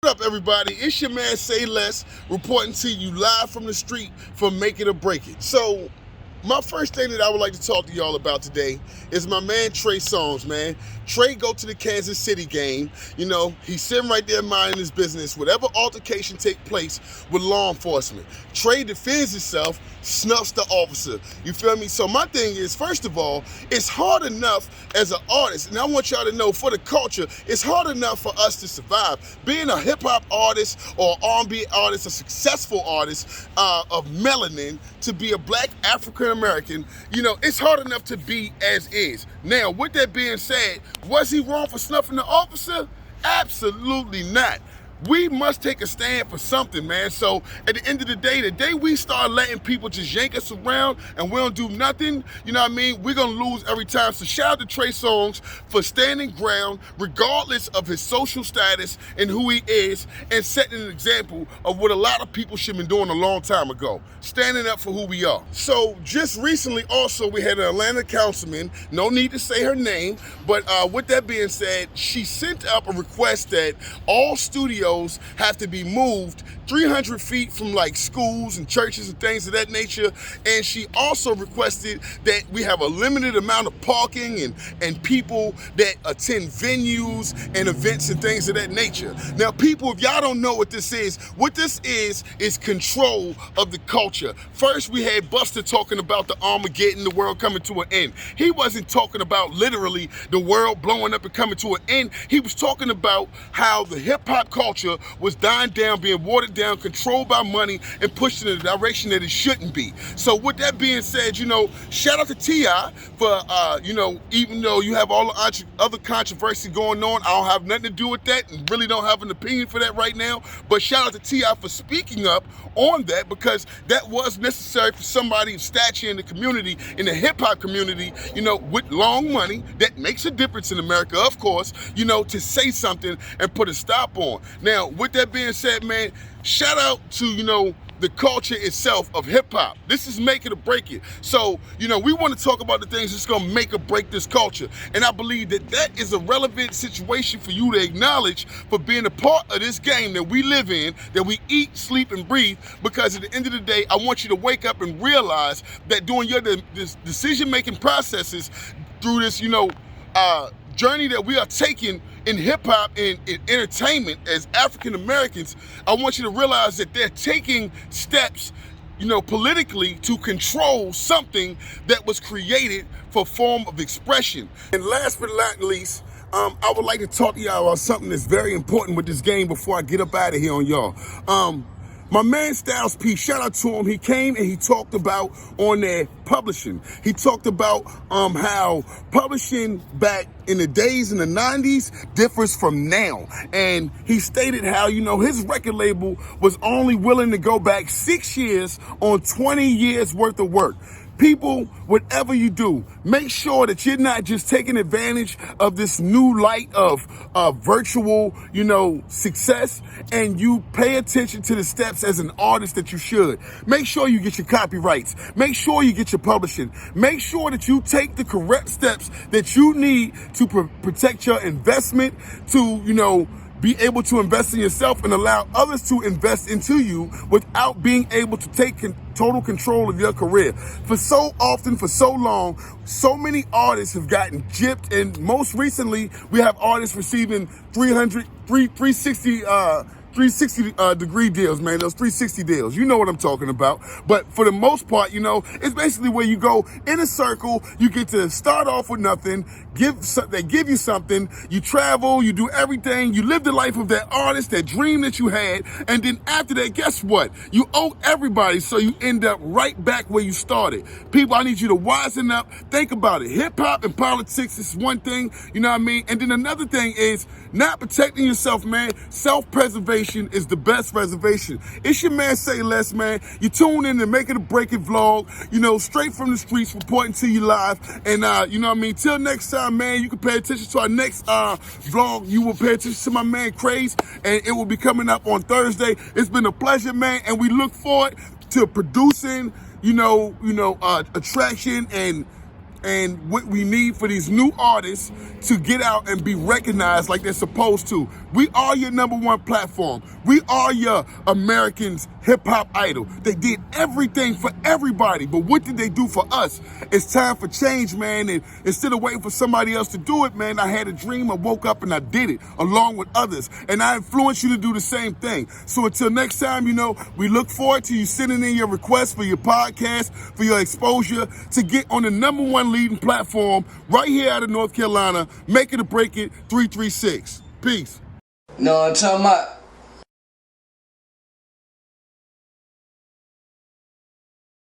What up, everybody? It's your man Say Less reporting to you live from the street for Make It or Break It. So, my first thing that I would like to talk to y'all about today is my man Trey Songz, man. Trey go to the Kansas City game. You know, he's sitting right there minding his business. Whatever altercation take place with law enforcement, Trey defends himself, snuffs the officer. You feel me? So my thing is, first of all, it's hard enough as an artist, and I want y'all to know, for the culture, it's hard enough for us to survive. Being a hip-hop artist or R&B artist, a successful artist of melanin, to be a black African-American, you know, it's hard enough to be as is. Now, with that being said, was he wrong for snuffing the officer? Absolutely not. We must take a stand for something, man. So at the end of the day we start letting people just yank us around and we don't do nothing, you know what I mean, we're gonna lose every time. So shout out to Trey Songz for standing ground regardless of his social status and who he is, and setting an example of what a lot of people should have been doing a long time ago, standing up for who we are. So just recently also we had an Atlanta councilman, no need to say her name, but with that being said, she sent up a request that all studios have to be moved 300 feet from like schools and churches and things of that nature. And she also requested that we have a limited amount of parking and people that attend venues and events and things of that nature. Now, people, if y'all don't know what this is control of the culture. First, we had Buster talking about the Armageddon, the world coming to an end. He wasn't talking about literally the world blowing up and coming to an end. He was talking about how the hip-hop culture was dying down, being watered down, controlled by money, and pushed in a direction that it shouldn't be. So with that being said, you know, shout out to T.I. for, you know, even though you have all the other controversy going on, I don't have nothing to do with that and really don't have an opinion for that right now. But shout out to T.I. for speaking up on that, because that was necessary for somebody of stature in the community, in the hip-hop community, you know, with long money, that makes a difference in America, of course, you know, to say something and put a stop on. Now, with that being said, man, shout out to, you know, the culture itself of hip-hop. This is Make It or Break It. So, you know, we want to talk about the things that's going to make or break this culture. And I believe that that is a relevant situation for you to acknowledge for being a part of this game that we live in, that we eat, sleep, and breathe. Because at the end of the day, I want you to wake up and realize that during your decision-making processes through this, you know, journey that we are taking in hip-hop and in entertainment as African Americans, I want you to realize that they're taking steps, you know, politically to control something that was created for form of expression. And last but not least, I would like to talk to y'all about something that's very important with this game before I get up out of here on y'all. My man Styles P, shout out to him. He came and he talked about on their publishing. He talked about how publishing back in the days in the 90s differs from now. And he stated how, you know, his record label was only willing to go back 6 years on 20 years worth of work. People, whatever you do, make sure that you're not just taking advantage of this new light of virtual, you know, success, and you pay attention to the steps as an artist that you should. Make sure you get your copyrights. Make sure you get your publishing. Make sure that you take the correct steps that you need to protect your investment, to, you know, be able to invest in yourself and allow others to invest into you without being able to take total control of your career. For so often, for so long, so many artists have gotten gypped, and most recently, we have artists receiving 360 degree deals, man, those 360 deals. You know what I'm talking about. But for the most part, you know, it's basically where you go in a circle, you get to start off with nothing, they give you something, you travel, you do everything, you live the life of that artist, that dream that you had, and then after that, guess what? You owe everybody, so you end up right back where you started. People, I need you to wisen up, think about it. Hip-hop and politics is one thing, you know what I mean? And then another thing is not protecting yourself, man. Self-preservation is the best reservation. It's your man Say Less, man. You tune in to Make It or Break It vlog, you know, straight from the streets, reporting to you live. And, you know what I mean? Till next time, man, you can pay attention to our next vlog. You will pay attention to my man Craze, and it will be coming up on Thursday. It's been a pleasure, man, and we look forward to producing, attraction and and what we need for these new artists to get out and be recognized like they're supposed to. We are your #1 platform. We are your Americans' hip-hop idol. They did everything for everybody, but what did they do for us? It's time for change, man, and instead of waiting for somebody else to do it, man, I had a dream, I woke up and I did it, along with others, and I influenced you to do the same thing. So until next time, we look forward to you sending in your requests for your podcast, for your exposure, to get on the #1 leading platform right here out of North Carolina. Make it or break it, 336. Peace. Know what I'm talking about?